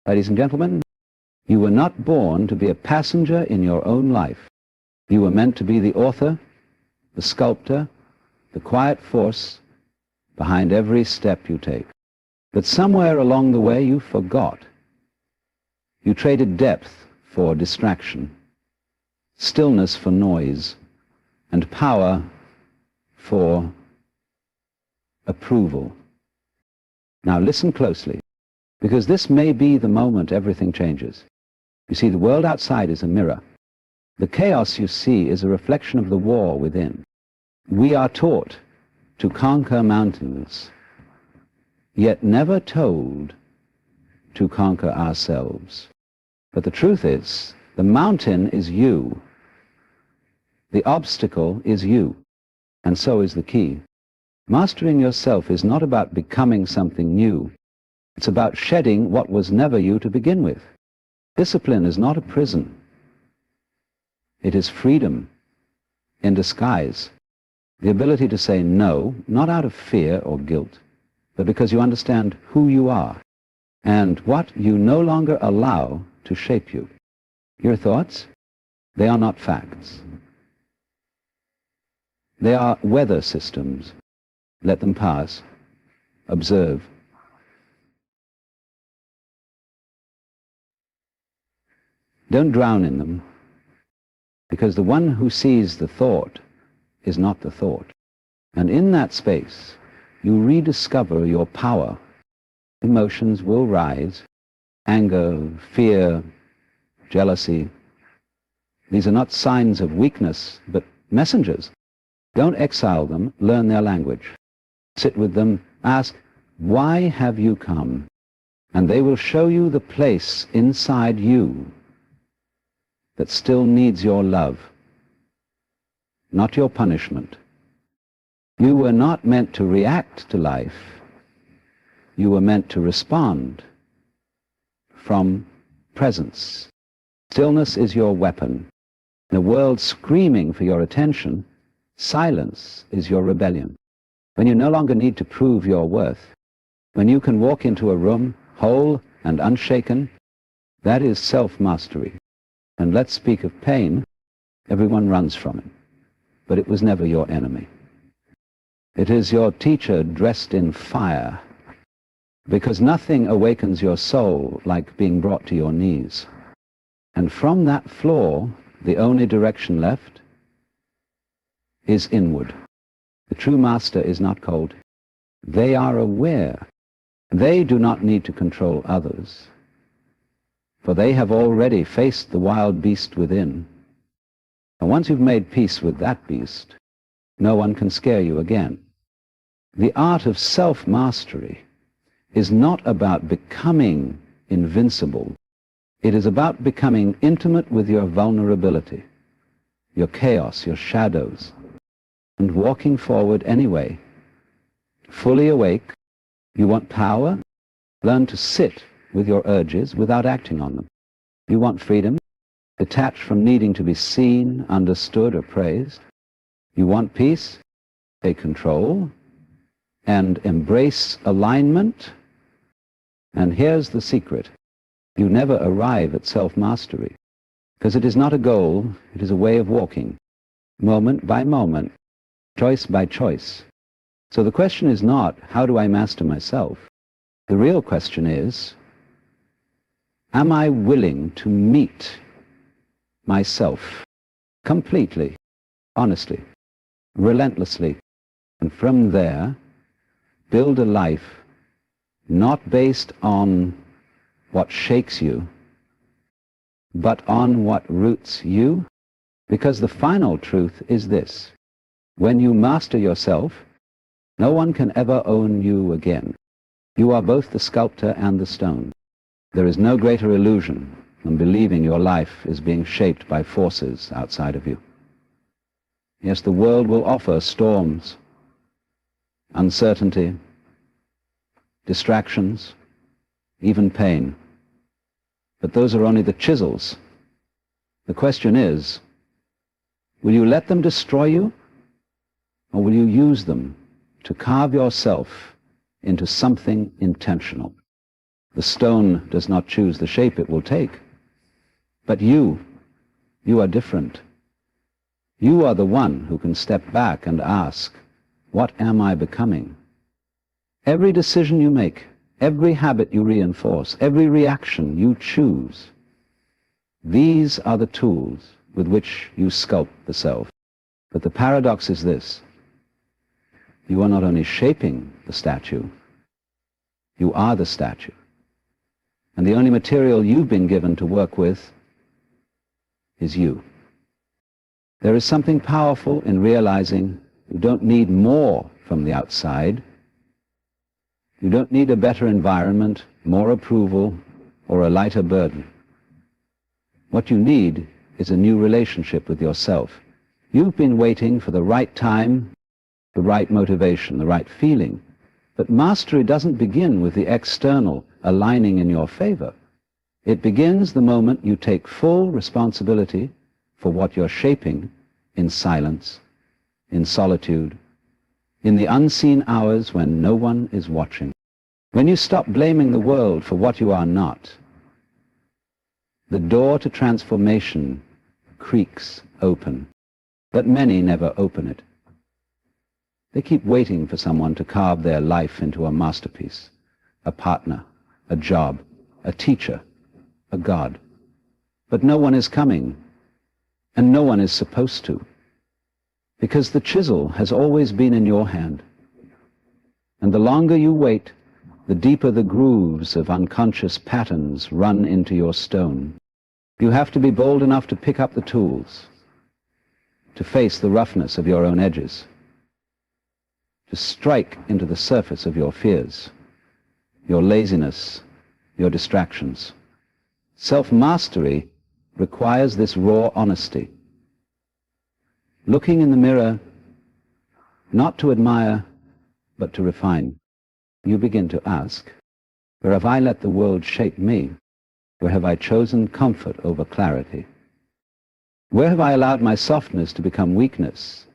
Ladies and gentlemen, you were not born to be a passenger in your own life. You were meant to be the author, the sculptor, the quiet force behind every step you take. But somewhere along the way you forgot. You traded depth for distraction, stillness for noise, and power for approval. Now listen closely, because this may be the moment everything changes. You see, the world outside is a mirror. The chaos you see is a reflection of the war within. We are taught to conquer mountains, yet never told to conquer ourselves. But the truth is, the mountain is you. The obstacle is you, and so is the key. Mastering yourself is not about becoming something new. It's about shedding what was never you to begin with. Discipline is not a prison. It is freedom in disguise. The ability to say no, not out of fear or guilt, but because you understand who you are and what you no longer allow to shape you. Your thoughts, they are not facts. They are weather systems. Let them pass. Observe. Don't drown in them, because the one who sees the thought is not the thought. And in that space, you rediscover your power. Emotions will rise, anger, fear, jealousy. These are not signs of weakness, but messengers. Don't exile them, learn their language. Sit with them, ask, why have you come? And they will show you the place inside you that still needs your love, not your punishment. You were not meant to react to life. You were meant to respond from presence. Stillness is your weapon. In a world screaming for your attention, silence is your rebellion. When you no longer need to prove your worth, when you can walk into a room whole and unshaken, that is self-mastery. And let's speak of pain. Everyone runs from it, but it was never your enemy. It is your teacher dressed in fire, because nothing awakens your soul like being brought to your knees. And from that floor, the only direction left is inward. The true master is not cold. They are aware. They do not need to control others, for they have already faced the wild beast within. And once you've made peace with that beast, no one can scare you again. The art of self-mastery is not about becoming invincible. It is about becoming intimate with your vulnerability, your chaos, your shadows, and walking forward anyway. Fully awake, you want power? Learn to sit with your urges without acting on them. You want freedom? Detached from needing to be seen, understood, or praised. You want peace? Take control and embrace alignment. And here's the secret. You never arrive at self-mastery, because it is not a goal, it is a way of walking, moment by moment, choice by choice. So the question is not, how do I master myself? The real question is, am I willing to meet myself completely, honestly, relentlessly, and from there build a life not based on what shakes you, but on what roots you? Because the final truth is this: when you master yourself, no one can ever own you again. You are both the sculptor and the stone. There is no greater illusion than believing your life is being shaped by forces outside of you. Yes, the world will offer storms, uncertainty, distractions, even pain. But those are only the chisels. The question is, will you let them destroy you, or will you use them to carve yourself into something intentional? The stone does not choose the shape it will take. But you are different. You are the one who can step back and ask, what am I becoming? Every decision you make, every habit you reinforce, every reaction you choose, these are the tools with which you sculpt the self. But the paradox is this: you are not only shaping the statue, you are the statue. And the only material you've been given to work with is you. There is something powerful in realizing you don't need more from the outside. You don't need a better environment, more approval, or a lighter burden. What you need is a new relationship with yourself. You've been waiting for the right time, the right motivation, the right feeling. But mastery doesn't begin with the external aligning in your favor. It begins the moment you take full responsibility for what you're shaping in silence, in solitude, in the unseen hours when no one is watching. When you stop blaming the world for what you are not, the door to transformation creaks open, but many never open it. They keep waiting for someone to carve their life into a masterpiece, a partner, a job, a teacher, a God. But no one is coming, and no one is supposed to, because the chisel has always been in your hand. And the longer you wait, the deeper the grooves of unconscious patterns run into your stone. You have to be bold enough to pick up the tools, to face the roughness of your own edges, to strike into the surface of your fears, your laziness, your distractions. Self-mastery requires this raw honesty. Looking in the mirror, not to admire, but to refine. You begin to ask, where have I let the world shape me? Where have I chosen comfort over clarity? Where have I allowed my softness to become weakness,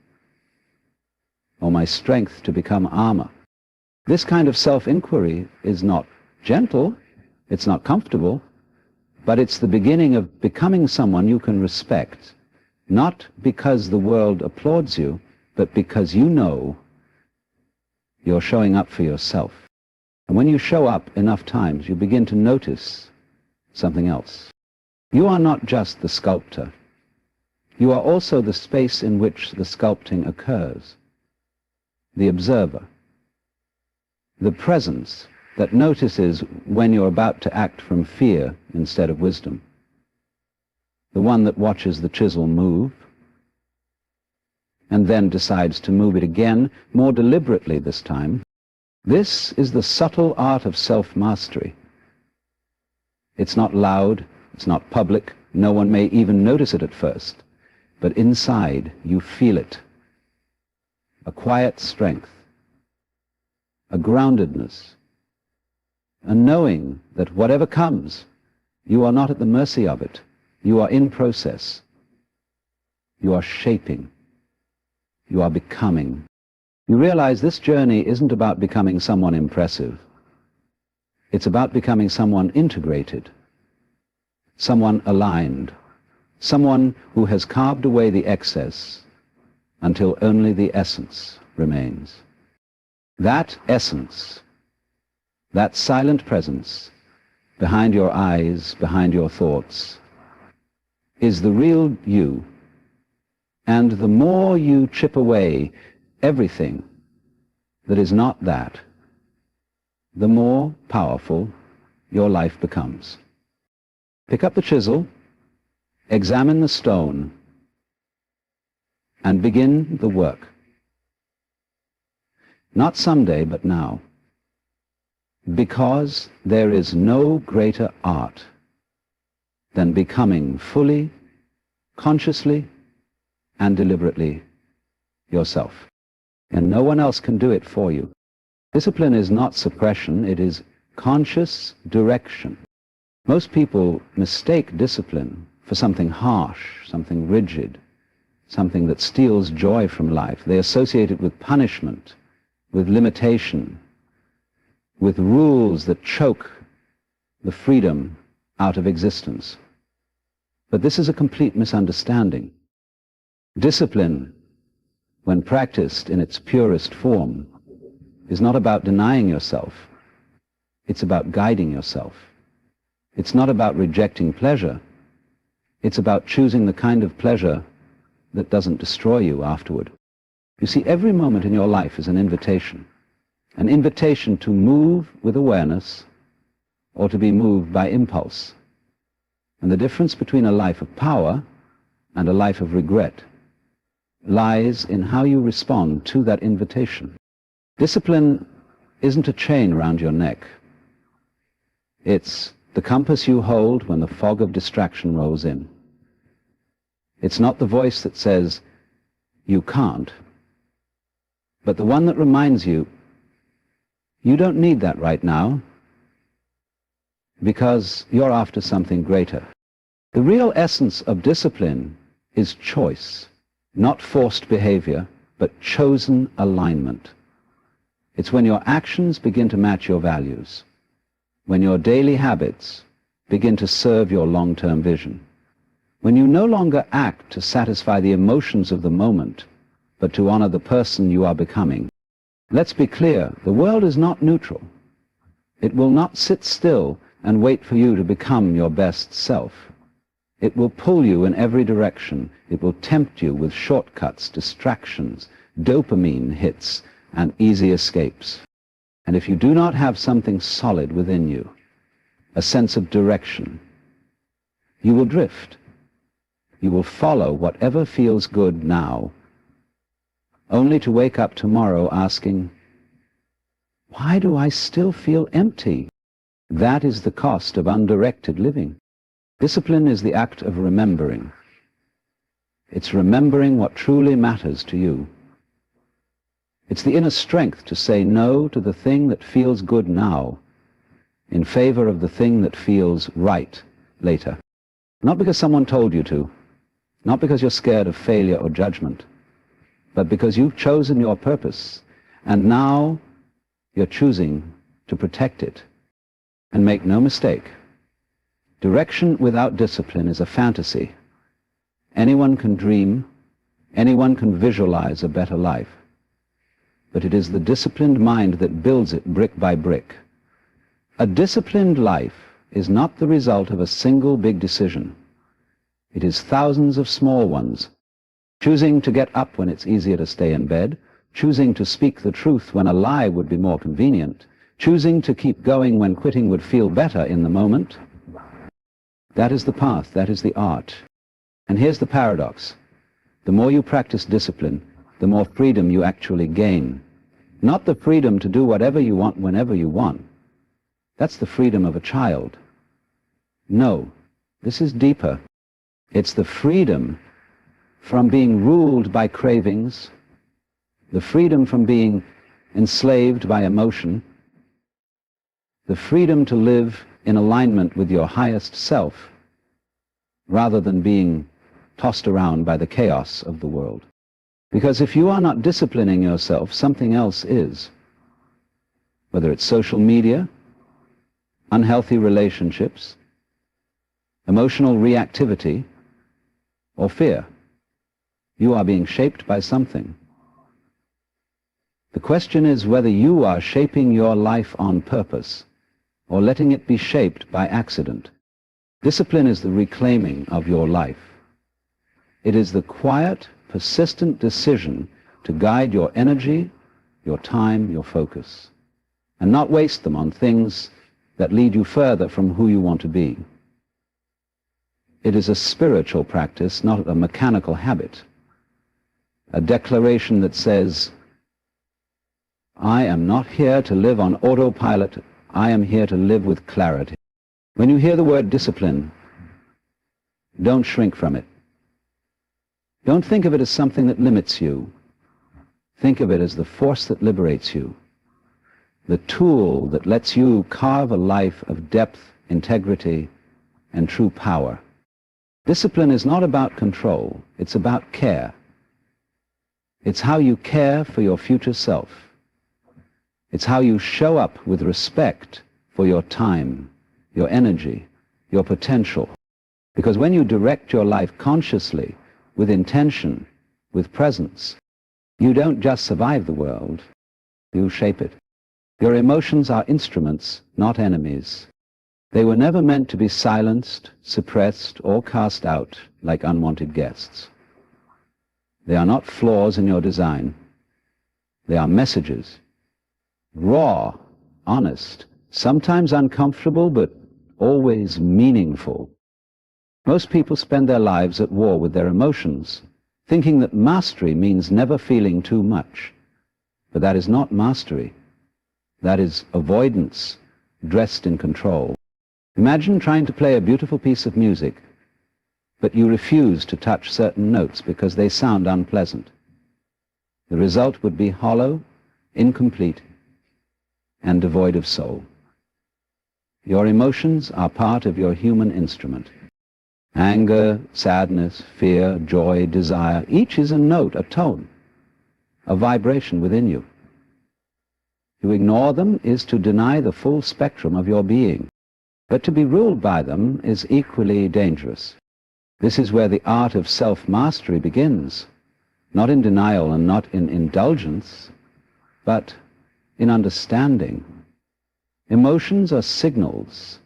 or my strength to become armor? This kind of self-inquiry is not gentle, it's not comfortable, but it's the beginning of becoming someone you can respect, not because the world applauds you, but because you know you're showing up for yourself. And when you show up enough times, you begin to notice something else. You are not just the sculptor. You are also the space in which the sculpting occurs, the observer, the presence that notices when you're about to act from fear instead of wisdom, the one that watches the chisel move and then decides to move it again, more deliberately this time. This is the subtle art of self-mastery. It's not loud, it's not public, no one may even notice it at first, but inside you feel it. A quiet strength, a groundedness, a knowing that whatever comes, you are not at the mercy of it. You are in process. You are shaping. You are becoming. You realize this journey isn't about becoming someone impressive. It's about becoming someone integrated, someone aligned, someone who has carved away the excess until only the essence remains. That essence, that silent presence behind your eyes, behind your thoughts, is the real you. And the more you chip away everything that is not that, the more powerful your life becomes. Pick up the chisel, examine the stone, and begin the work. Not someday, but now. Because there is no greater art than becoming fully, consciously, and deliberately yourself. And no one else can do it for you. Discipline is not suppression, it is conscious direction. Most people mistake discipline for something harsh, something rigid, something that steals joy from life. They associate it with punishment, with limitation, with rules that choke the freedom out of existence. But this is a complete misunderstanding. Discipline, when practiced in its purest form, is not about denying yourself. It's about guiding yourself. It's not about rejecting pleasure. It's about choosing the kind of pleasure that doesn't destroy you afterward. You see, every moment in your life is an invitation to move with awareness or to be moved by impulse. And the difference between a life of power and a life of regret lies in how you respond to that invitation. Discipline isn't a chain around your neck. It's the compass you hold when the fog of distraction rolls in. It's not the voice that says, "You can't," but the one that reminds you, "You don't need that right now, because you're after something greater." The real essence of discipline is choice, not forced behavior, but chosen alignment. It's when your actions begin to match your values, when your daily habits begin to serve your long-term vision, when you no longer act to satisfy the emotions of the moment, but to honor the person you are becoming. Let's be clear, the world is not neutral. It will not sit still and wait for you to become your best self. It will pull you in every direction. It will tempt you with shortcuts, distractions, dopamine hits, and easy escapes. And if you do not have something solid within you, a sense of direction, you will drift. You will follow whatever feels good now, only to wake up tomorrow asking, "Why do I still feel empty?" That is the cost of undirected living. Discipline is the act of remembering. It's remembering what truly matters to you. It's the inner strength to say no to the thing that feels good now in favor of the thing that feels right later. Not because someone told you to, not because you're scared of failure or judgment, but because you've chosen your purpose, and now you're choosing to protect it. And make no mistake, direction without discipline is a fantasy. Anyone can dream, anyone can visualize a better life, but it is the disciplined mind that builds it brick by brick. A disciplined life is not the result of a single big decision. It is thousands of small ones, choosing to get up when it's easier to stay in bed, choosing to speak the truth when a lie would be more convenient, choosing to keep going when quitting would feel better in the moment. That is the path, that is the art. And here's the paradox. The more you practice discipline, the more freedom you actually gain. Not the freedom to do whatever you want whenever you want. That's the freedom of a child. No, this is deeper. It's the freedom from being ruled by cravings, the freedom from being enslaved by emotion, the freedom to live in alignment with your highest self, rather than being tossed around by the chaos of the world. Because if you are not disciplining yourself, something else is. Whether it's social media, unhealthy relationships, emotional reactivity, or fear, you are being shaped by something. The question is whether you are shaping your life on purpose or letting it be shaped by accident. Discipline is the reclaiming of your life. It is the quiet, persistent decision to guide your energy, your time, your focus, and not waste them on things that lead you further from who you want to be. It is a spiritual practice, not a mechanical habit. A declaration that says, "I am not here to live on autopilot. I am here to live with clarity." When you hear the word discipline, don't shrink from it. Don't think of it as something that limits you. Think of it as the force that liberates you, the tool that lets you carve a life of depth, integrity, and true power. Discipline is not about control, it's about care. It's how you care for your future self. It's how you show up with respect for your time, your energy, your potential. Because when you direct your life consciously, with intention, with presence, you don't just survive the world, you shape it. Your emotions are instruments, not enemies. They were never meant to be silenced, suppressed, or cast out like unwanted guests. They are not flaws in your design. They are messages. Raw, honest, sometimes uncomfortable, but always meaningful. Most people spend their lives at war with their emotions, thinking that mastery means never feeling too much. But that is not mastery. That is avoidance, dressed in control. Imagine trying to play a beautiful piece of music, but you refuse to touch certain notes because they sound unpleasant. The result would be hollow, incomplete, and devoid of soul. Your emotions are part of your human instrument. Anger, sadness, fear, joy, desire, each is a note, a tone, a vibration within you. To ignore them is to deny the full spectrum of your being, but to be ruled by them is equally dangerous. This is where the art of self-mastery begins, not in denial and not in indulgence, but in understanding. Emotions are signals.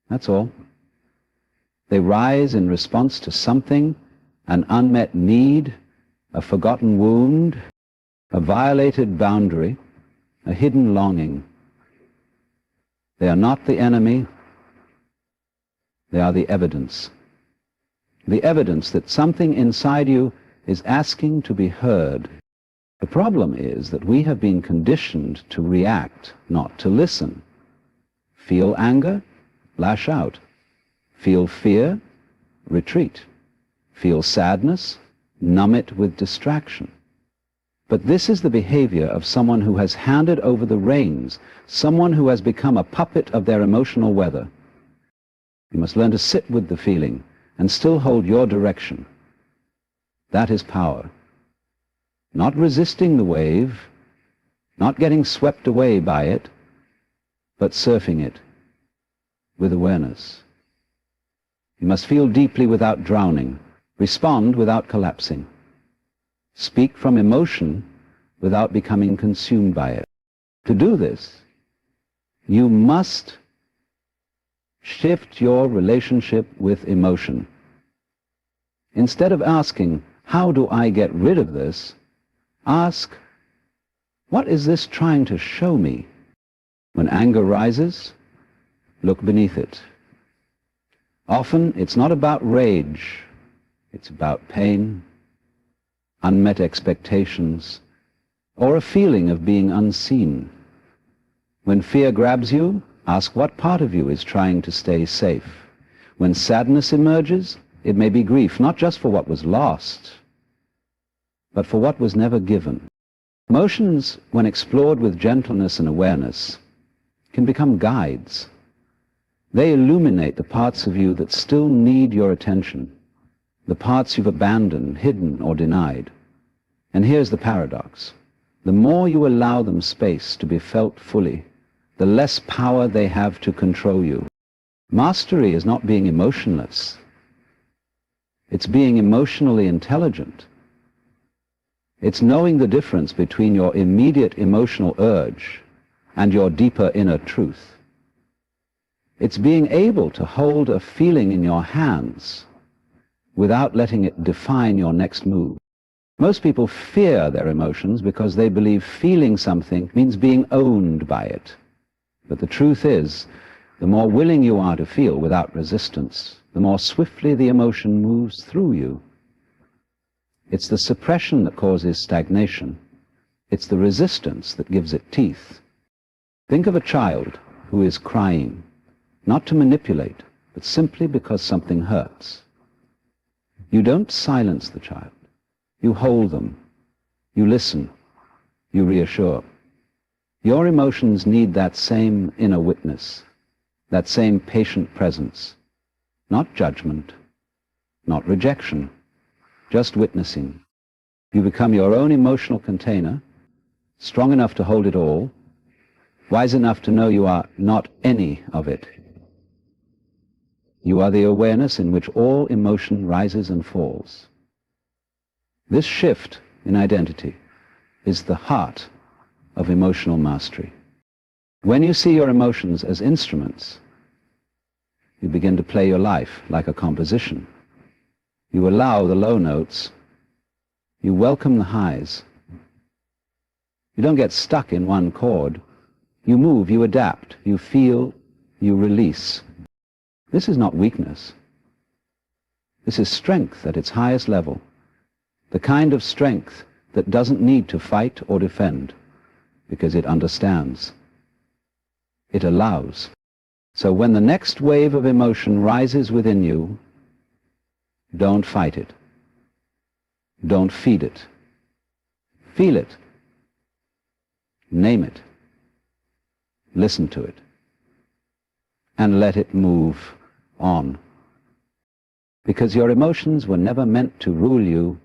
That's all. They rise in response to something, an unmet need, a forgotten wound, a violated boundary, a hidden longing. They are not the enemy. They are the evidence. The evidence that something inside you is asking to be heard. The problem is that we have been conditioned to react, not to listen. Feel anger? Lash out. Feel fear? Retreat. Feel sadness? Numb it with distraction. But this is the behavior of someone who has handed over the reins, someone who has become a puppet of their emotional weather. You must learn to sit with the feeling and still hold your direction. That is power. Not resisting the wave, not getting swept away by it, but surfing it with awareness. You must feel deeply without drowning, respond without collapsing, speak from emotion without becoming consumed by it. To do this, you must shift your relationship with emotion. Instead of asking, how do I get rid of this? Ask, what is this trying to show me? When anger rises, look beneath it. Often it's not about rage, it's about pain, unmet expectations, or a feeling of being unseen. When fear grabs you, ask what part of you is trying to stay safe. When sadness emerges, it may be grief, not just for what was lost, but for what was never given. Emotions, when explored with gentleness and awareness, can become guides. They illuminate the parts of you that still need your attention, the parts you've abandoned, hidden, or denied. And here's the paradox. The more you allow them space to be felt fully, the less power they have to control you. Mastery is not being emotionless. It's being emotionally intelligent. It's knowing the difference between your immediate emotional urge and your deeper inner truth. It's being able to hold a feeling in your hands without letting it define your next move. Most people fear their emotions because they believe feeling something means being owned by it. But the truth is, the more willing you are to feel without resistance, the more swiftly the emotion moves through you. It's the suppression that causes stagnation. It's the resistance that gives it teeth. Think of a child who is crying, not to manipulate, but simply because something hurts. You don't silence the child. You hold them. You listen. You reassure. Your emotions need that same inner witness, that same patient presence. Not judgment, not rejection, just witnessing. You become your own emotional container, strong enough to hold it all, wise enough to know you are not any of it. You are the awareness in which all emotion rises and falls. This shift in identity is the heart of emotional mastery. When you see your emotions as instruments, you begin to play your life like a composition. You allow the low notes. You welcome the highs. You don't get stuck in one chord. You move, you adapt, you feel, you release. This is not weakness. This is strength at its highest level, the kind of strength that doesn't need to fight or defend, because it understands. It allows. So when the next wave of emotion rises within you, don't fight it. Don't feed it. Feel it. Name it. Listen to it. And let it move on. Because your emotions were never meant to rule you.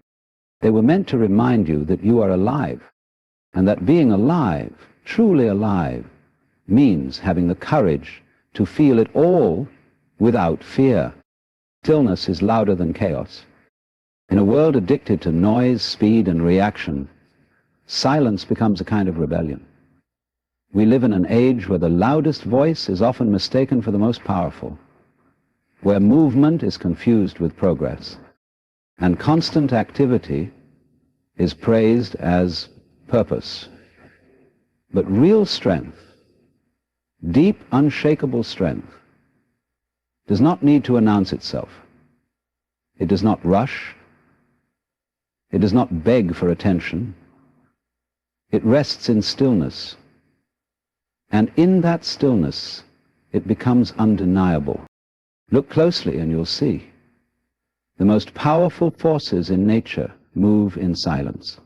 They were meant to remind you that you are alive, and that being alive, truly alive, means having the courage to feel it all without fear. Stillness is louder than chaos. In a world addicted to noise, speed, and reaction, silence becomes a kind of rebellion. We live in an age where the loudest voice is often mistaken for the most powerful, where movement is confused with progress, and constant activity is praised as purpose. But real strength, deep, unshakable strength, does not need to announce itself. It does not rush. It does not beg for attention. It rests in stillness. And in that stillness, it becomes undeniable. Look closely and you'll see. The most powerful forces in nature move in silence.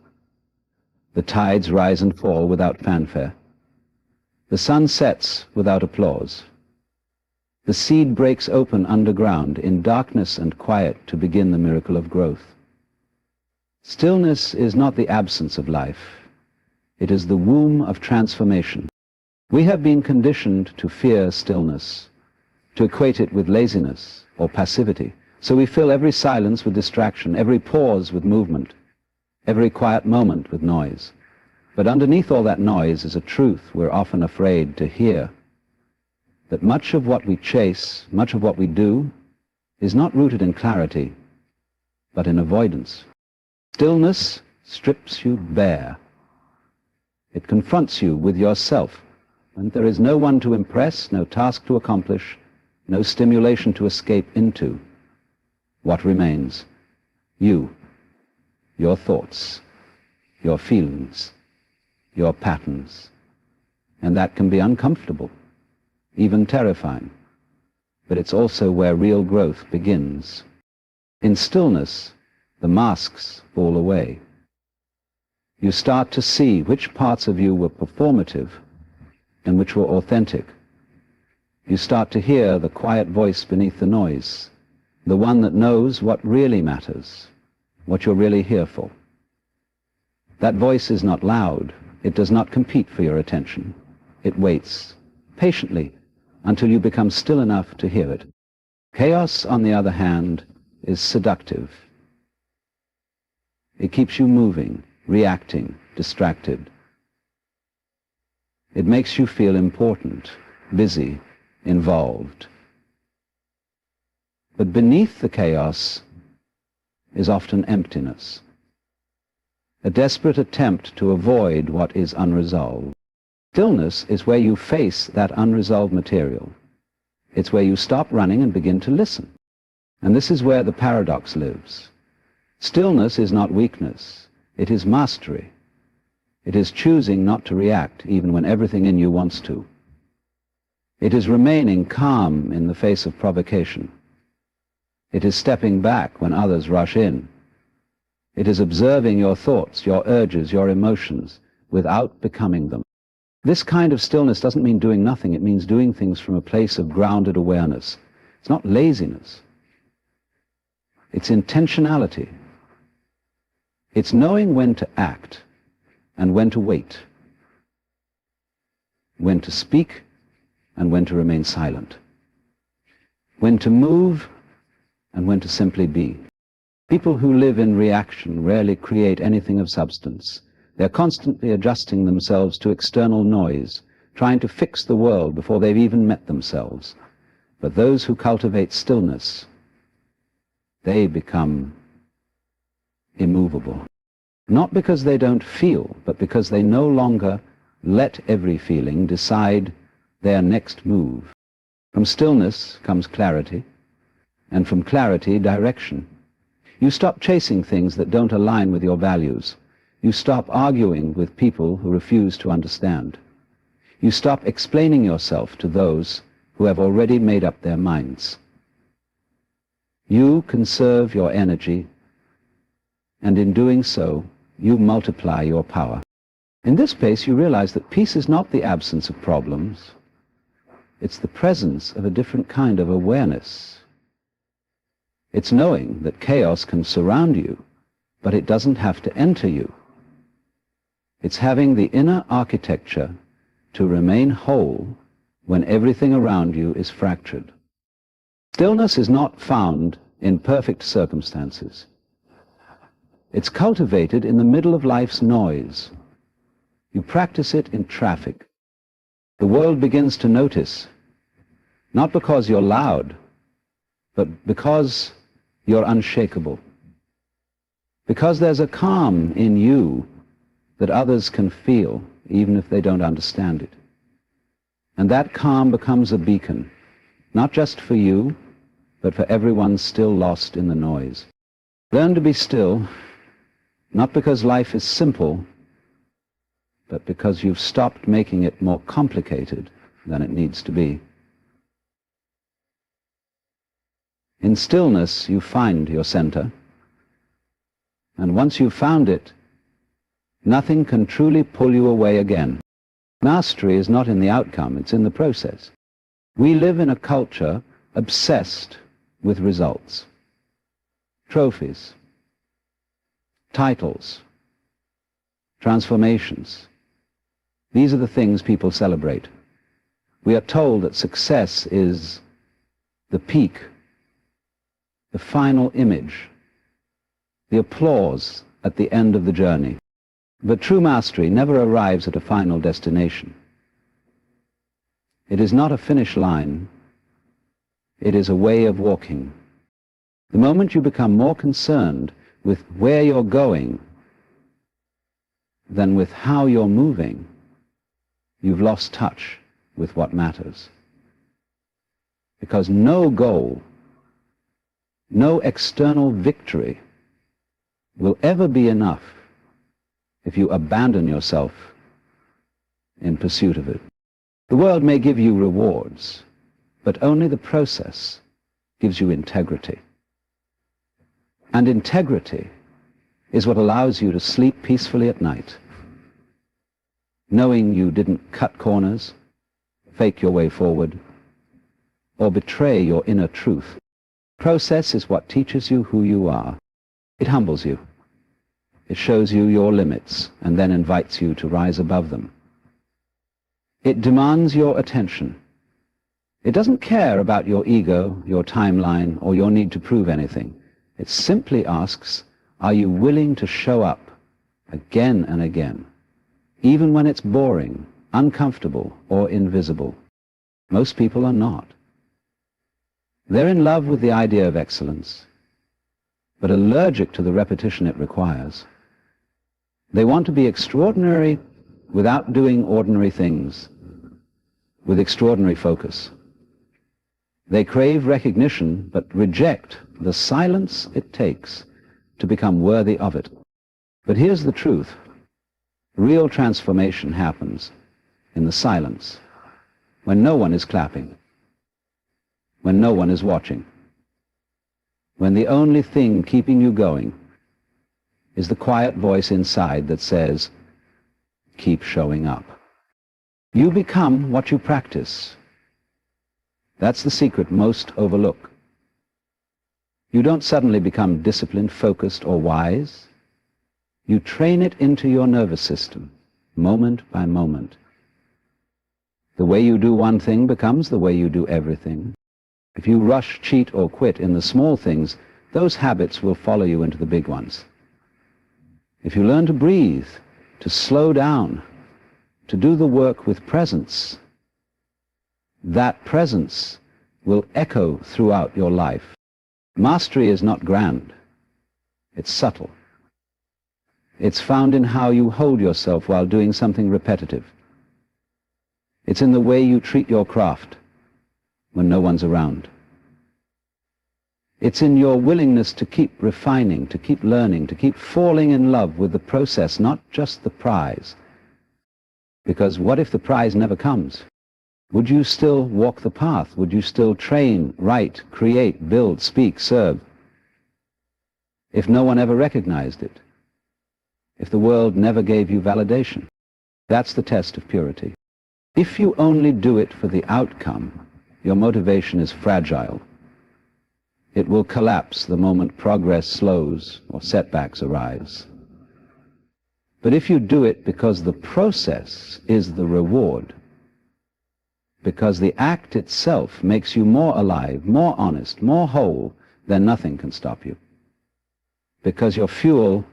The tides rise and fall without fanfare. The sun sets without applause. The seed breaks open underground in darkness and quiet to begin the miracle of growth. Stillness is not the absence of life. It is the womb of transformation. We have been conditioned to fear stillness, to equate it with laziness or passivity. So we fill every silence with distraction, every pause with movement, every quiet moment with noise. But underneath all that noise is a truth we're often afraid to hear, that much of what we chase, much of what we do, is not rooted in clarity, but in avoidance. Stillness strips you bare. It confronts you with yourself, and there is no one to impress, no task to accomplish, no stimulation to escape into. What remains? You, your thoughts, your feelings, your patterns. And that can be uncomfortable, even terrifying, but it's also where real growth begins. In stillness, the masks fall away. You start to see which parts of you were performative and which were authentic. You start to hear the quiet voice beneath the noise, the one that knows what really matters, what you're really here for. That voice is not loud. It does not compete for your attention. It waits patiently until you become still enough to hear it. Chaos, on the other hand, is seductive. It keeps you moving, reacting, distracted. It makes you feel important, busy, involved. But beneath the chaos is often emptiness, a desperate attempt to avoid what is unresolved. Stillness is where you face that unresolved material. It's where you stop running and begin to listen. And this is where the paradox lives. Stillness is not weakness. It is mastery. It is choosing not to react even when everything in you wants to. It is remaining calm in the face of provocation. It is stepping back when others rush in. It is observing your thoughts, your urges, your emotions, without becoming them. This kind of stillness doesn't mean doing nothing. It means doing things from a place of grounded awareness. It's not laziness. It's intentionality. It's knowing when to act and when to wait, when to speak and when to remain silent. when to move and when to simply be. People who live in reaction rarely create anything of substance. They're constantly adjusting themselves to external noise, trying to fix the world before they've even met themselves. But those who cultivate stillness, they become immovable. Not because they don't feel, but because they no longer let every feeling decide their next move. From stillness comes clarity, and from clarity, direction. You stop chasing things that don't align with your values. You stop arguing with people who refuse to understand. You stop explaining yourself to those who have already made up their minds. You conserve your energy, and in doing so, you multiply your power. In this space, you realize that peace is not the absence of problems. It's the presence of a different kind of awareness. It's knowing that chaos can surround you, but it doesn't have to enter you. It's having the inner architecture to remain whole when everything around you is fractured. Stillness is not found in perfect circumstances. It's cultivated in the middle of life's noise. You practice it in traffic. The world begins to notice, not because you're loud, but because you're unshakable. Because there's a calm in you that others can feel, even if they don't understand it. And that calm becomes a beacon, not just for you, but for everyone still lost in the noise. Learn to be still, not because life is simple, but because you've stopped making it more complicated than it needs to be. In stillness, you find your center, and once you've found it, nothing can truly pull you away again. Mastery is not in the outcome, it's in the process. We live in a culture obsessed with results. Trophies, titles, transformations. These are the things people celebrate. We are told that success is the peak, the final image, the applause at the end of the journey. But true mastery never arrives at a final destination. It is not a finish line. It is a way of walking. The moment you become more concerned with where you're going than with how you're moving, you've lost touch with what matters. Because no goal, no external victory will ever be enough if you abandon yourself in pursuit of it. The world may give you rewards, but only the process gives you integrity. And integrity is what allows you to sleep peacefully at night, knowing you didn't cut corners, fake your way forward, or betray your inner truth. Process is what teaches you who you are. It humbles you. It shows you your limits and then invites you to rise above them. It demands your attention. It doesn't care about your ego, your timeline, or your need to prove anything. It simply asks, are you willing to show up again and again, even when it's boring, uncomfortable, or invisible? Most people are not. They're in love with the idea of excellence, but allergic to the repetition it requires. They want to be extraordinary without doing ordinary things, with extraordinary focus. They crave recognition, but reject the silence it takes to become worthy of it. But here's the truth. Real transformation happens in the silence, when no one is clapping, when no one is watching, when the only thing keeping you going is the quiet voice inside that says, keep showing up. You become what you practice. That's the secret most overlook. You don't suddenly become disciplined, focused, or wise. You train it into your nervous system, moment by moment. The way you do one thing becomes the way you do everything. If you rush, cheat, or quit in the small things, those habits will follow you into the big ones. If you learn to breathe, to slow down, to do the work with presence, that presence will echo throughout your life. Mastery is not grand. It's subtle. It's found in how you hold yourself while doing something repetitive. It's in the way you treat your craft when no one's around. It's in your willingness to keep refining, to keep learning, to keep falling in love with the process, not just the prize. Because what if the prize never comes? Would you still walk the path? Would you still train, write, create, build, speak, serve? If no one ever recognized it? If the world never gave you validation? That's the test of purity. If you only do it for the outcome, your motivation is fragile. It will collapse the moment progress slows or setbacks arise. But if you do it because the process is the reward, because the act itself makes you more alive, more honest, more whole, then nothing can stop you. Because your fuel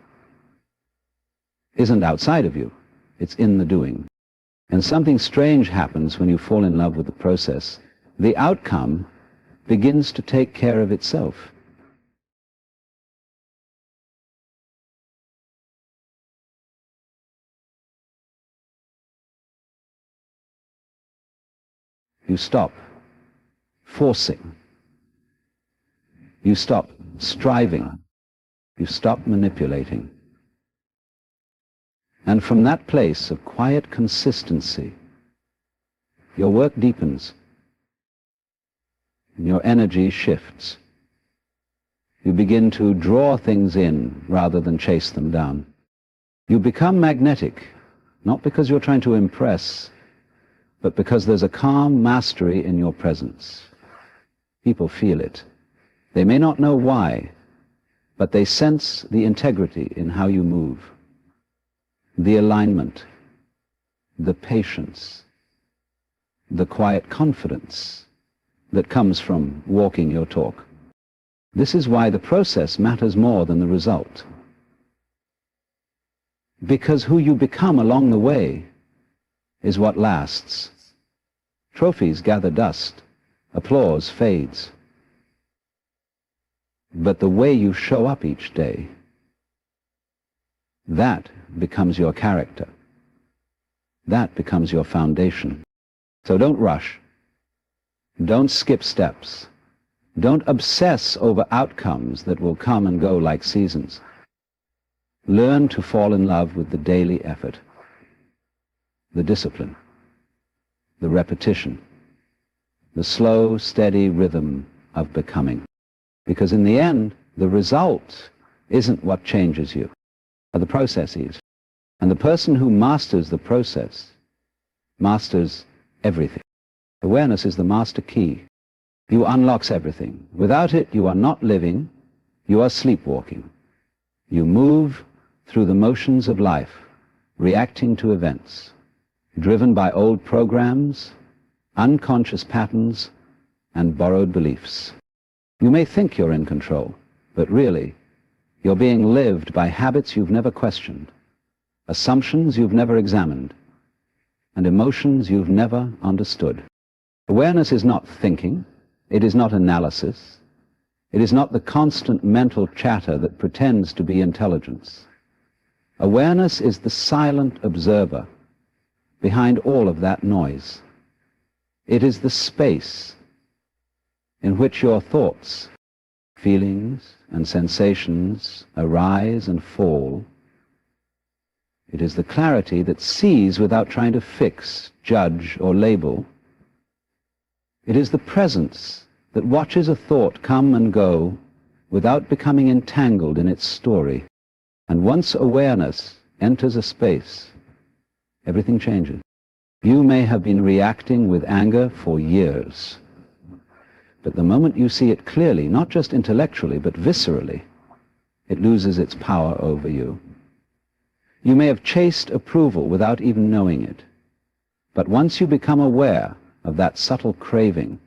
isn't outside of you, it's in the doing. And something strange happens when you fall in love with the process. The outcome begins to take care of itself. You stop forcing. You stop striving. You stop manipulating. And from that place of quiet consistency, your work deepens. And your energy shifts. You begin to draw things in rather than chase them down. You become magnetic, not because you're trying to impress, but because there's a calm mastery in your presence. People feel it. They may not know why, but they sense the integrity in how you move, the alignment, the patience, the quiet confidence that comes from walking your talk. This is why the process matters more than the result. Because who you become along the way is what lasts. Trophies gather dust. Applause fades. But the way you show up each day, that becomes your character. That becomes your foundation. So don't rush. Don't skip steps. Don't obsess over outcomes that will come and go like seasons. Learn to fall in love with the daily effort, the discipline, the repetition, the slow, steady rhythm of becoming. Because in the end, the result isn't what changes you, but the process is. And the person who masters the process masters everything. Awareness is the master key. You unlocks everything. Without it, you are not living, you are sleepwalking. You move through the motions of life, reacting to events, driven by old programs, unconscious patterns, and borrowed beliefs. You may think you're in control, but really, you're being lived by habits you've never questioned, assumptions you've never examined, and emotions you've never understood. Awareness is not thinking. It is not analysis. It is not the constant mental chatter that pretends to be intelligence. Awareness is the silent observer behind all of that noise. It is the space in which your thoughts, feelings, and sensations arise and fall. It is the clarity that sees without trying to fix, judge, or label. It is the presence that watches a thought come and go without becoming entangled in its story. And once awareness enters a space, everything changes. You may have been reacting with anger for years, but the moment you see it clearly, not just intellectually, but viscerally, it loses its power over you. You may have chased approval without even knowing it, but once you become aware of that subtle craving,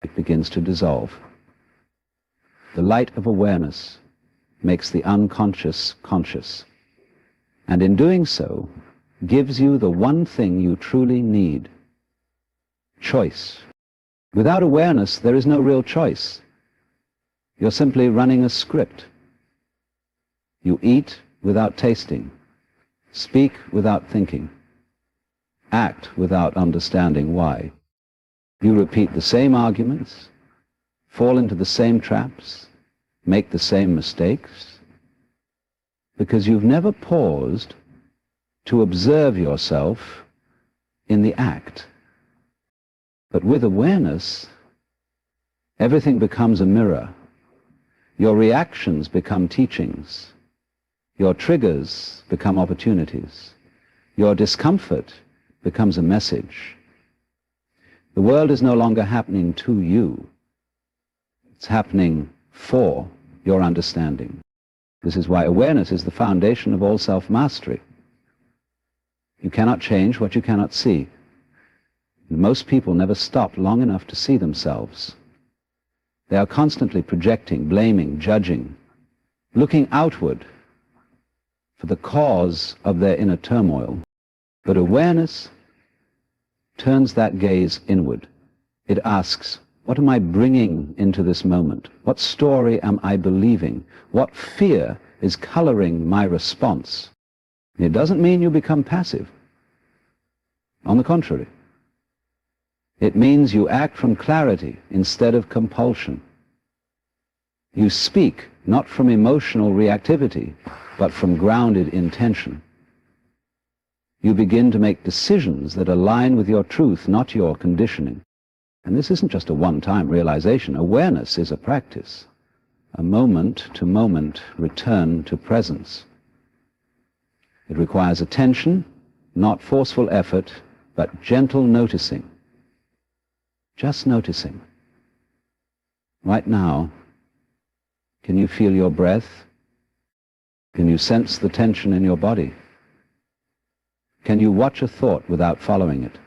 it begins to dissolve. The light of awareness makes the unconscious conscious, and in doing so, gives you the one thing you truly need: choice. Without awareness, there is no real choice. You're simply running a script. You eat without tasting, speak without thinking, act without understanding why. You repeat the same arguments, fall into the same traps, make the same mistakes, because you've never paused to observe yourself in the act. But with awareness, everything becomes a mirror. Your reactions become teachings. Your triggers become opportunities. Your discomfort becomes a message. The world is no longer happening to you. It's happening for your understanding. This is why awareness is the foundation of all self-mastery. You cannot change what you cannot see. Most people never stop long enough to see themselves. They are constantly projecting, blaming, judging, looking outward for the cause of their inner turmoil. But awareness turns that gaze inward. It asks, what am I bringing into this moment? What story am I believing? What fear is coloring my response? It doesn't mean you become passive. On the contrary, it means you act from clarity instead of compulsion. You speak not from emotional reactivity, but from grounded intention. You begin to make decisions that align with your truth, not your conditioning. And this isn't just a one-time realization. Awareness is a practice, a moment-to-moment return to presence. It requires attention, not forceful effort, but gentle noticing. Just noticing. Right now, can you feel your breath? Can you sense the tension in your body? Can you watch a thought without following it?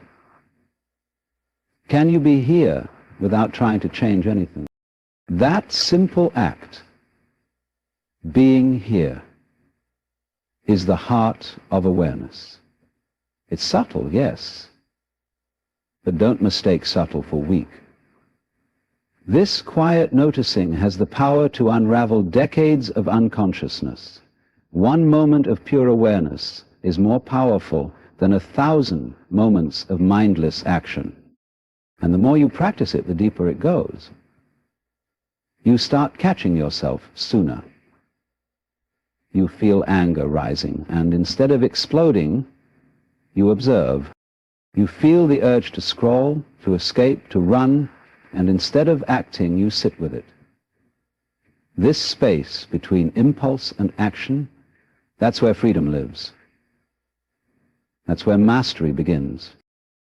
Can you be here without trying to change anything? That simple act, being here, is the heart of awareness. It's subtle, yes, but don't mistake subtle for weak. This quiet noticing has the power to unravel decades of unconsciousness. One moment of pure awareness is more powerful than 1,000 moments of mindless action. And the more you practice it, the deeper it goes. You start catching yourself sooner. You feel anger rising, and instead of exploding, you observe. You feel the urge to scroll, to escape, to run, and instead of acting, you sit with it. This space between impulse and action, that's where freedom lives. That's where mastery begins.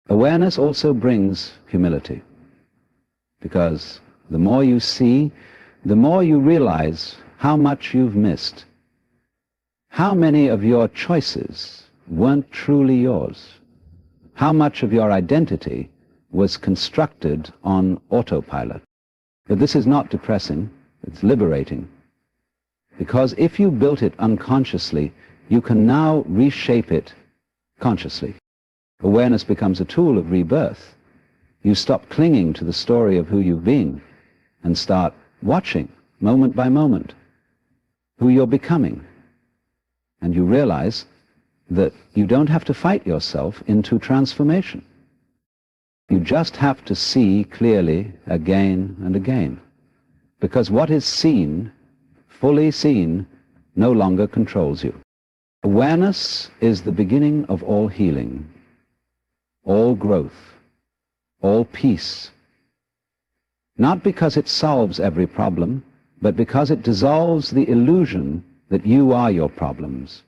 Awareness also brings humility, because the more you see, the more you realize how much you've missed. How many of your choices weren't truly yours? How much of your identity was constructed on autopilot? But this is not depressing, it's liberating. Because if you built it unconsciously, you can now reshape it consciously. Awareness becomes a tool of rebirth. You stop clinging to the story of who you've been and start watching, moment by moment, who you're becoming. And you realize that you don't have to fight yourself into transformation. You just have to see clearly again and again. Because what is seen, fully seen, no longer controls you. Awareness is the beginning of all healing, all growth, all peace. Not because it solves every problem, but because it dissolves the illusion that you are your problems.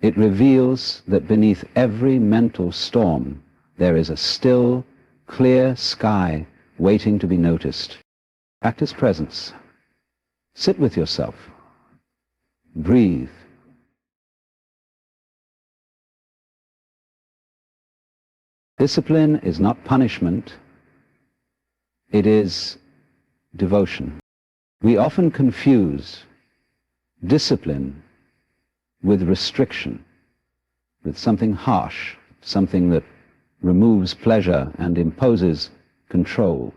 It reveals that beneath every mental storm there is a still, clear sky waiting to be noticed. Practice presence. Sit with yourself. Breathe. Discipline is not punishment. It is devotion. We often confuse discipline with restriction, with something harsh, something that removes pleasure and imposes control.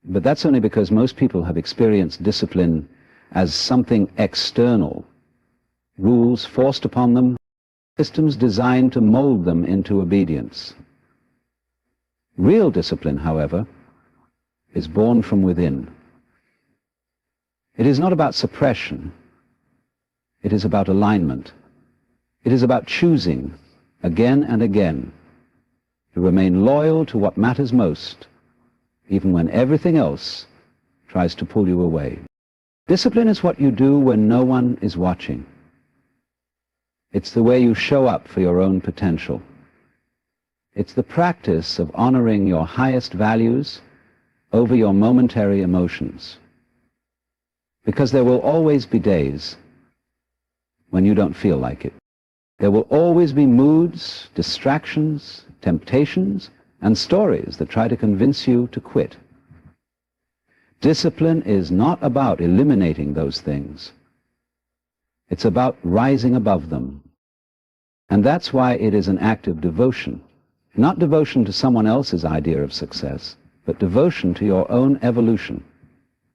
But that's only because most people have experienced discipline as something external, rules forced upon them, systems designed to mold them into obedience. Real discipline, however, is born from within. It is not about suppression. It is about alignment. It is about choosing again and again to remain loyal to what matters most, even when everything else tries to pull you away. Discipline is what you do when no one is watching. It's the way you show up for your own potential. It's the practice of honoring your highest values over your momentary emotions. Because there will always be days when you don't feel like it. There will always be moods, distractions, temptations, and stories that try to convince you to quit. Discipline is not about eliminating those things. It's about rising above them. And that's why it is an act of devotion. Not devotion to someone else's idea of success, but devotion to your own evolution.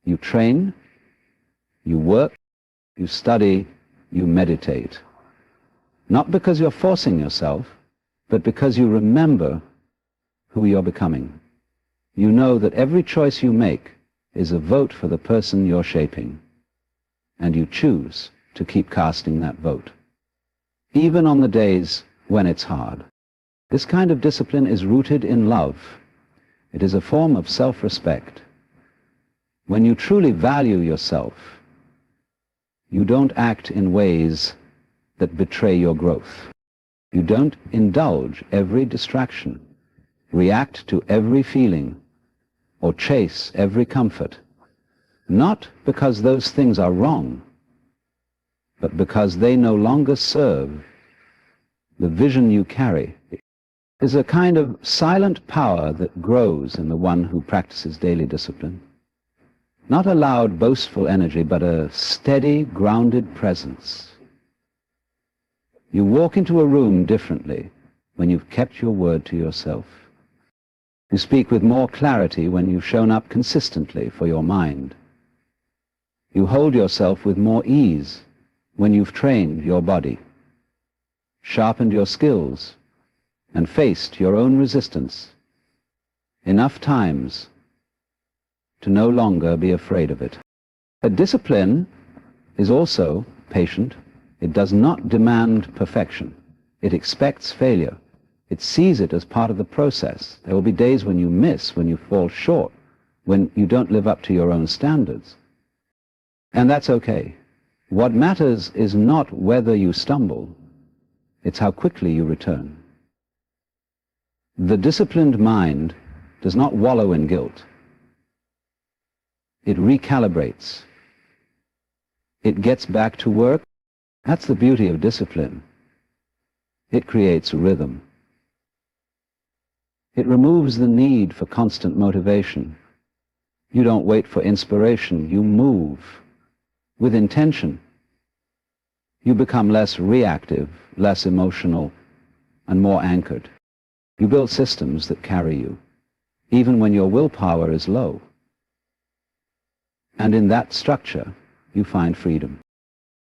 You train, you work, you study, you meditate. Not because you're forcing yourself, but because you remember who you're becoming. You know that every choice you make is a vote for the person you're shaping, and you choose to keep casting that vote, even on the days when it's hard. This kind of discipline is rooted in love. It is a form of self-respect. When you truly value yourself, you don't act in ways that betray your growth. You don't indulge every distraction, react to every feeling, or chase every comfort, not because those things are wrong, but because they no longer serve the vision you carry. There's a kind of silent power that grows in the one who practices daily discipline. Not a loud, boastful energy, but a steady, grounded presence. You walk into a room differently when you've kept your word to yourself. You speak with more clarity when you've shown up consistently for your mind. You hold yourself with more ease when you've trained your body, sharpened your skills, and faced your own resistance enough times to no longer be afraid of it. But discipline is also patient. It does not demand perfection. It expects failure. It sees it as part of the process. There will be days when you miss, when you fall short, when you don't live up to your own standards. And that's okay. What matters is not whether you stumble, it's how quickly you return. The disciplined mind does not wallow in guilt. It recalibrates. It gets back to work. That's the beauty of discipline. It creates rhythm. It removes the need for constant motivation. You don't wait for inspiration. You move with intention. You become less reactive, less emotional, and more anchored. You build systems that carry you, even when your willpower is low. And in that structure, you find freedom.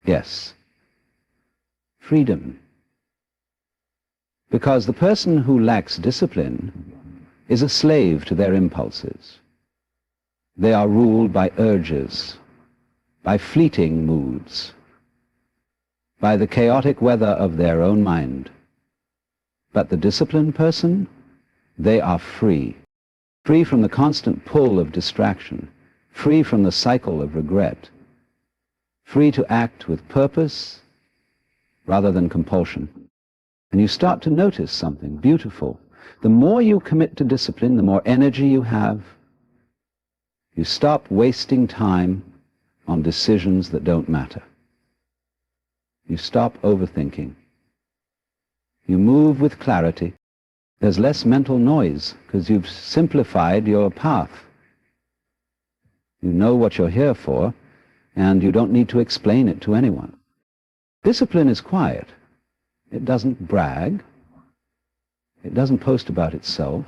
Yes, freedom. Because the person who lacks discipline is a slave to their impulses. They are ruled by urges, by fleeting moods, by the chaotic weather of their own mind. But the disciplined person, they are free. Free from the constant pull of distraction, free from the cycle of regret, free to act with purpose rather than compulsion. And you start to notice something beautiful. The more you commit to discipline, the more energy you have. You stop wasting time on decisions that don't matter. You stop overthinking. You move with clarity. There's less mental noise because you've simplified your path. You know what you're here for, and you don't need to explain it to anyone. Discipline is quiet. It doesn't brag. It doesn't post about itself.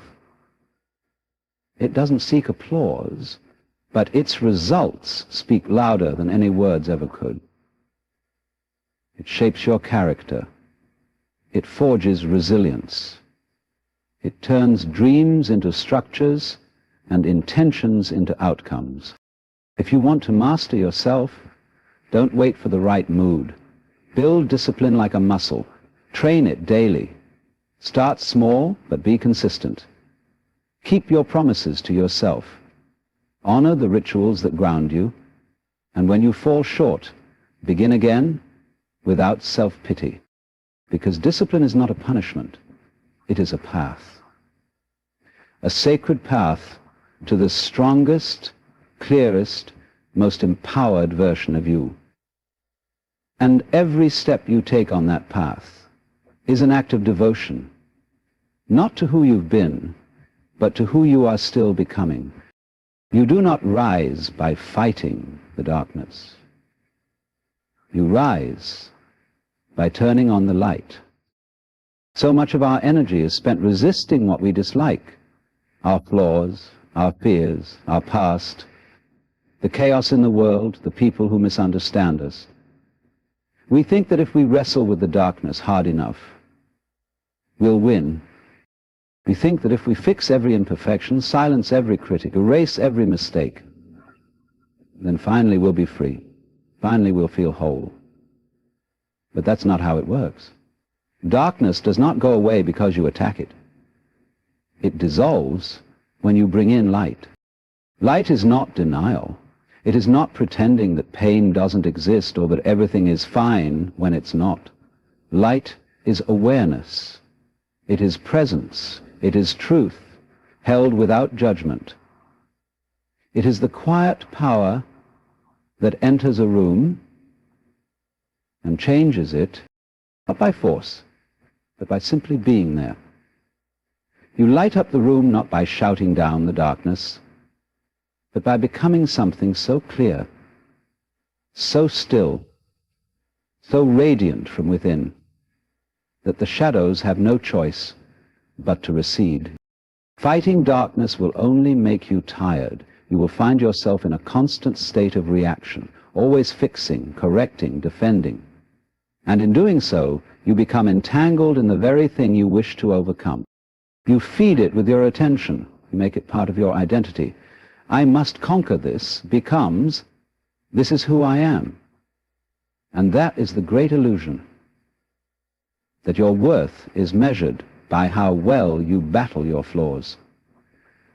It doesn't seek applause, but its results speak louder than any words ever could. It shapes your character. It forges resilience. It turns dreams into structures and intentions into outcomes. If you want to master yourself, don't wait for the right mood. Build discipline like a muscle. Train it daily. Start small, but be consistent. Keep your promises to yourself. Honor the rituals that ground you, and when you fall short, begin again without self-pity. Because discipline is not a punishment. It is a path. A sacred path to the strongest, clearest, most empowered version of you. And every step you take on that path is an act of devotion, not to who you've been, but to who you are still becoming. You do not rise by fighting the darkness. You rise by turning on the light. So much of our energy is spent resisting what we dislike, our flaws, our fears, our past, the chaos in the world, the people who misunderstand us. We think that if we wrestle with the darkness hard enough, we'll win. We think that if we fix every imperfection, silence every critic, erase every mistake, then finally we'll be free. Finally we'll feel whole. But that's not how it works. Darkness does not go away because you attack it. It dissolves when you bring in light. Light is not denial. It is not pretending that pain doesn't exist or that everything is fine when it's not. Light is awareness. It is presence. It is truth, held without judgment. It is the quiet power that enters a room and changes it, not by force, but by simply being there. You light up the room not by shouting down the darkness, but by becoming something so clear, so still, so radiant from within, that the shadows have no choice but to recede. Fighting darkness will only make you tired. You will find yourself in a constant state of reaction, always fixing, correcting, defending. And in doing so, you become entangled in the very thing you wish to overcome. You feed it with your attention. You make it part of your identity. I must conquer this becomes, this is who I am. And that is the great illusion, that your worth is measured by how well you battle your flaws,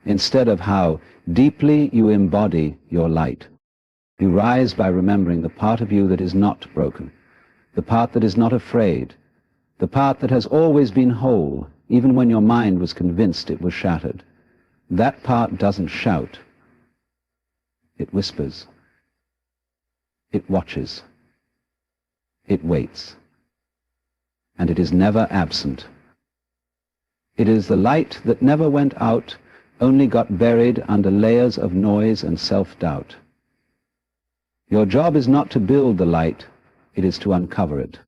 instead of how deeply you embody your light. You rise by remembering the part of you that is not broken, the part that is not afraid, the part that has always been whole, even when your mind was convinced it was shattered. That part doesn't shout. It whispers. It watches. It waits. And it is never absent. It is the light that never went out, only got buried under layers of noise and self-doubt. Your job is not to build the light, it is to uncover it.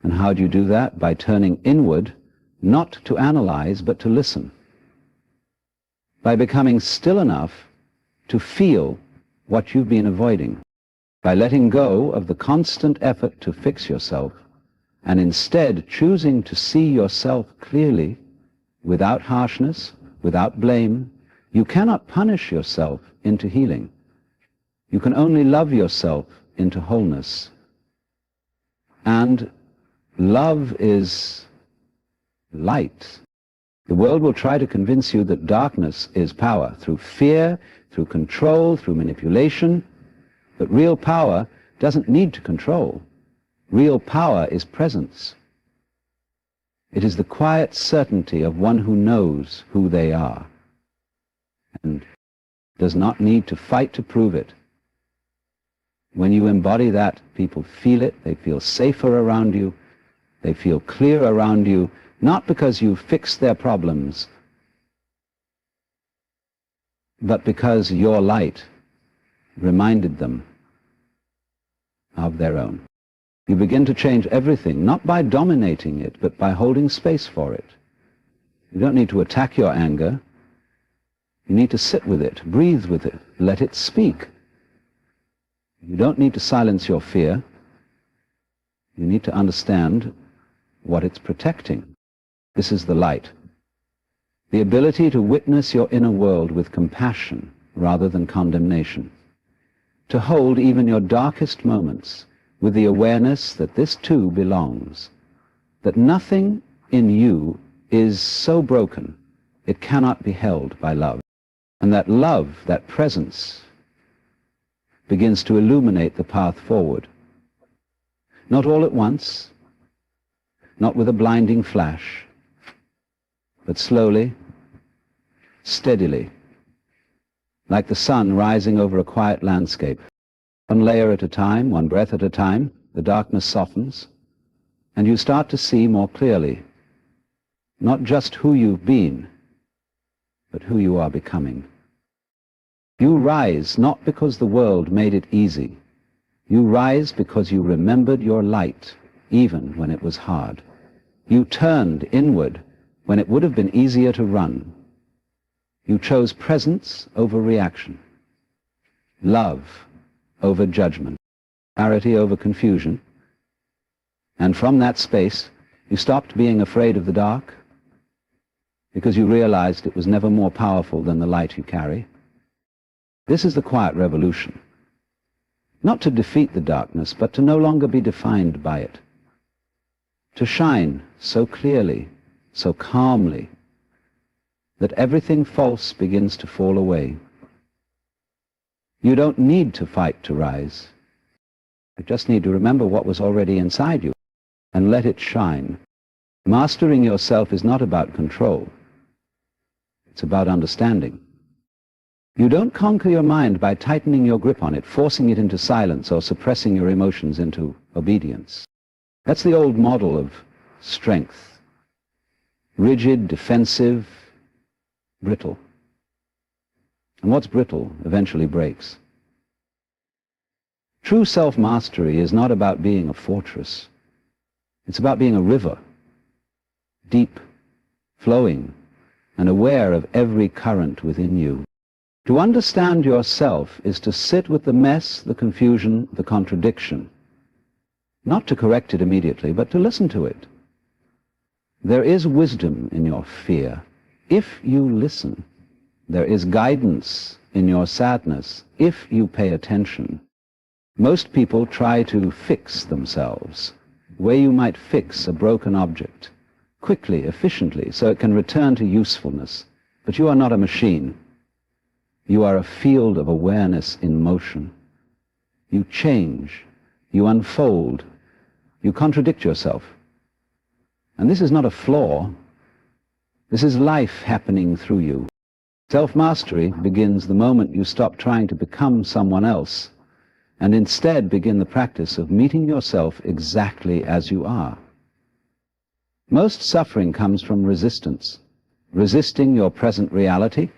And how do you do that? By turning inward, not to analyze, but to listen. By becoming still enough to feel what you've been avoiding. By letting go of the constant effort to fix yourself, and instead choosing to see yourself clearly, without harshness, without blame. You cannot punish yourself into healing. You can only love yourself into wholeness. And love is light. The world will try to convince you that darkness is power, through fear, through control, through manipulation. But real power doesn't need to control. Real power is presence. It is the quiet certainty of one who knows who they are and does not need to fight to prove it. When you embody that, people feel it, they feel safer around you, they feel clear around you, not because you fixed their problems, but because your light reminded them of their own. You begin to change everything, not by dominating it, but by holding space for it. You don't need to attack your anger. You need to sit with it, breathe with it, let it speak. You don't need to silence your fear. You need to understand what it's protecting. This is the light. The ability to witness your inner world with compassion rather than condemnation. To hold even your darkest moments with the awareness that this too belongs, that nothing in you is so broken it cannot be held by love, and that love, that presence, begins to illuminate the path forward. Not all at once, not with a blinding flash, but slowly, steadily, like the sun rising over a quiet landscape. One layer at a time, one breath at a time, the darkness softens, and you start to see more clearly not just who you've been, but who you are becoming. You rise not because the world made it easy. You rise because you remembered your light, even when it was hard. You turned inward when it would have been easier to run. You chose presence over reaction, love over judgment, clarity over confusion, and from that space you stopped being afraid of the dark because you realized it was never more powerful than the light you carry. This is the quiet revolution. Not to defeat the darkness, but to no longer be defined by it. To shine so clearly, so calmly, that everything false begins to fall away. You don't need to fight to rise. You just need to remember what was already inside you and let it shine. Mastering yourself is not about control. It's about understanding. You don't conquer your mind by tightening your grip on it, forcing it into silence, or suppressing your emotions into obedience. That's the old model of strength. Rigid, defensive, brittle. And what's brittle eventually breaks. True self-mastery is not about being a fortress. It's about being a river, deep, flowing, and aware of every current within you. To understand yourself is to sit with the mess, the confusion, the contradiction. Not to correct it immediately, but to listen to it. There is wisdom in your fear, if you listen. There is guidance in your sadness, if you pay attention. Most people try to fix themselves, the way you might fix a broken object, quickly, efficiently, so it can return to usefulness. But you are not a machine. You are a field of awareness in motion. You change, you unfold, you contradict yourself. And this is not a flaw. This is life happening through you. Self-mastery begins the moment you stop trying to become someone else and instead begin the practice of meeting yourself exactly as you are. Most suffering comes from resistance, resisting your present reality,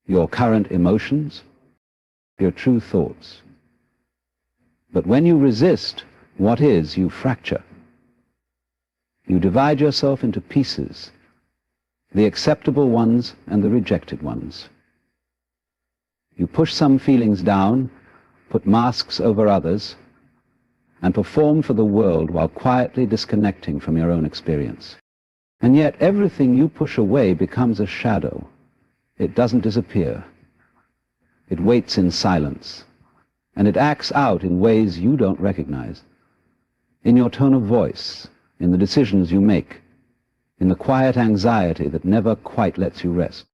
your current emotions, your true thoughts. But when you resist what is, you fracture. You divide yourself into pieces, the acceptable ones and the rejected ones. You push some feelings down, put masks over others, and perform for the world while quietly disconnecting from your own experience. And yet everything you push away becomes a shadow. It doesn't disappear. It waits in silence, and it acts out in ways you don't recognize. In your tone of voice, in the decisions you make, in the quiet anxiety that never quite lets you rest.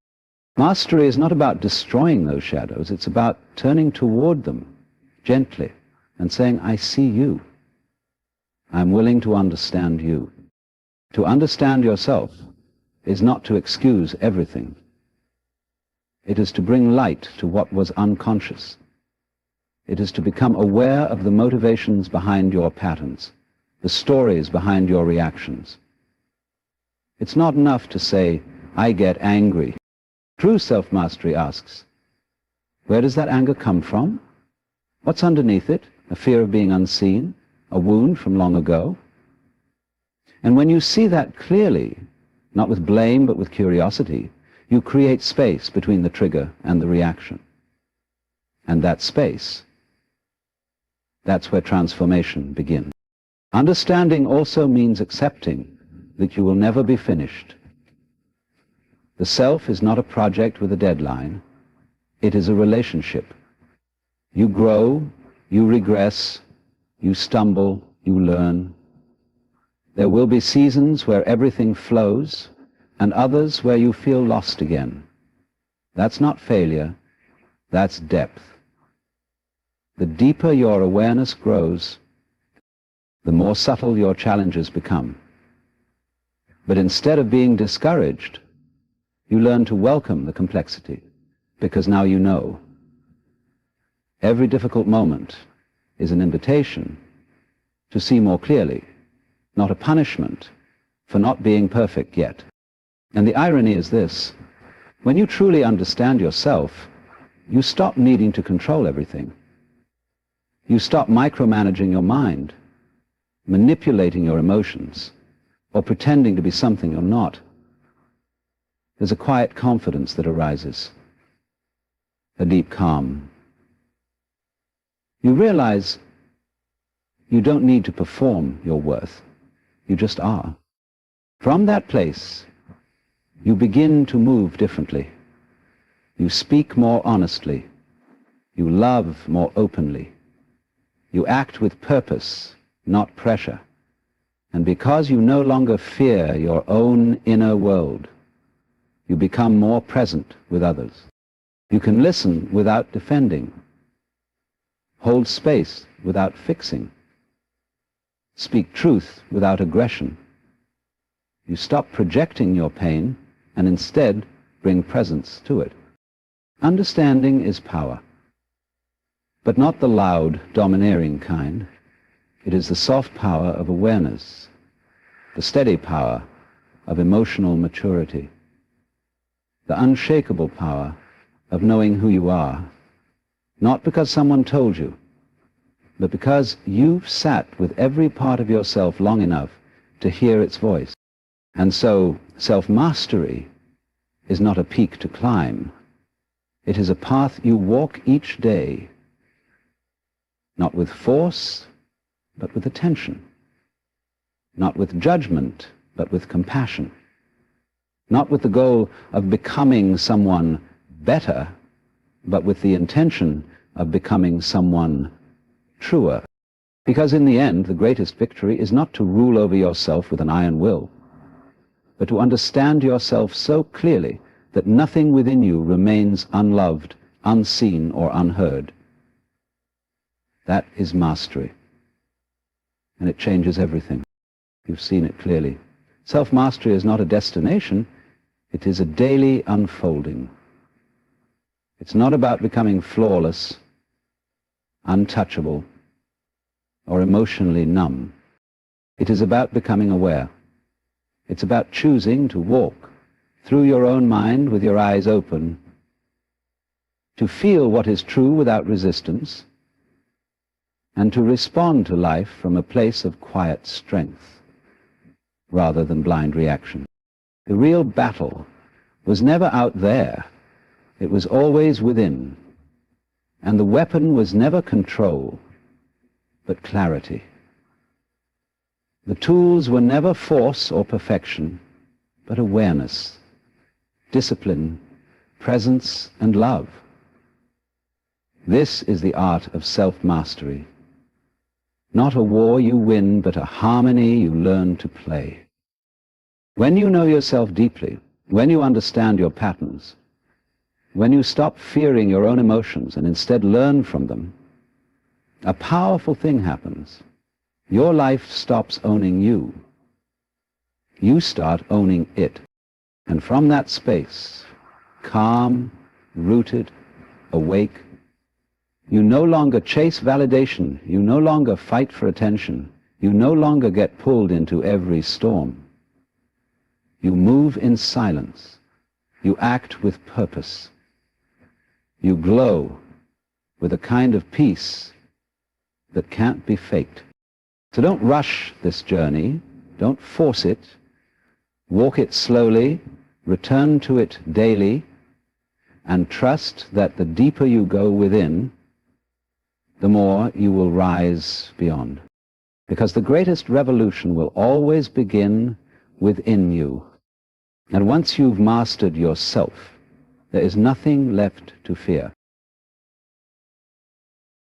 Mastery is not about destroying those shadows, it's about turning toward them gently and saying, I see you. I'm willing to understand you. To understand yourself is not to excuse everything. It is to bring light to what was unconscious. It is to become aware of the motivations behind your patterns, the stories behind your reactions. It's not enough to say, I get angry. True self-mastery asks, Where does that anger come from? What's underneath it? A fear of being unseen? A wound from long ago? And when you see that clearly, not with blame but with curiosity, you create space between the trigger and the reaction. And that space, that's where transformation begins. Understanding also means accepting that you will never be finished. The self is not a project with a deadline. It is a relationship. You grow, you regress, you stumble, you learn. There will be seasons where everything flows, and others where you feel lost again. That's not failure, that's depth. The deeper your awareness grows, the more subtle your challenges become. But instead of being discouraged, you learn to welcome the complexity, because now you know. Every difficult moment is an invitation to see more clearly, not a punishment for not being perfect yet. And the irony is this: when you truly understand yourself, you stop needing to control everything. You stop micromanaging your mind, manipulating your emotions, or pretending to be something you're not. There's a quiet confidence that arises, a deep calm. You realize you don't need to perform your worth. You just are. From that place, you begin to move differently. You speak more honestly. You love more openly. You act with purpose, not pressure. And because you no longer fear your own inner world, you become more present with others. You can listen without defending, hold space without fixing, speak truth without aggression. You stop projecting your pain and instead bring presence to it. Understanding is power, but not the loud, domineering kind. It is the soft power of awareness, the steady power of emotional maturity, the unshakable power of knowing who you are, not because someone told you, but because you've sat with every part of yourself long enough to hear its voice. And so, self-mastery is not a peak to climb. It is a path you walk each day, not with force, but with attention, not with judgment, but with compassion, not with the goal of becoming someone better, but with the intention of becoming someone truer. Because in the end, the greatest victory is not to rule over yourself with an iron will, but to understand yourself so clearly that nothing within you remains unloved, unseen, or unheard. That is mastery, and it changes everything. You've seen it clearly. Self-mastery is not a destination, it is a daily unfolding. It's not about becoming flawless, untouchable, or emotionally numb. It is about becoming aware. It's about choosing to walk through your own mind with your eyes open, to feel what is true without resistance, and to respond to life from a place of quiet strength, rather than blind reaction. The real battle was never out there. It was always within. And the weapon was never control, but clarity. The tools were never force or perfection, but awareness, discipline, presence, and love. This is the art of self-mastery. Not a war you win, but a harmony you learn to play. When you know yourself deeply, when you understand your patterns, when you stop fearing your own emotions and instead learn from them, a powerful thing happens. Your life stops owning you. You start owning it. And from that space, calm, rooted, awake, you no longer chase validation. You no longer fight for attention. You no longer get pulled into every storm. You move in silence. You act with purpose. You glow with a kind of peace that can't be faked. So don't rush this journey, don't force it, walk it slowly, return to it daily, and trust that the deeper you go within, the more you will rise beyond. Because the greatest revolution will always begin within you. And once you've mastered yourself, there is nothing left to fear.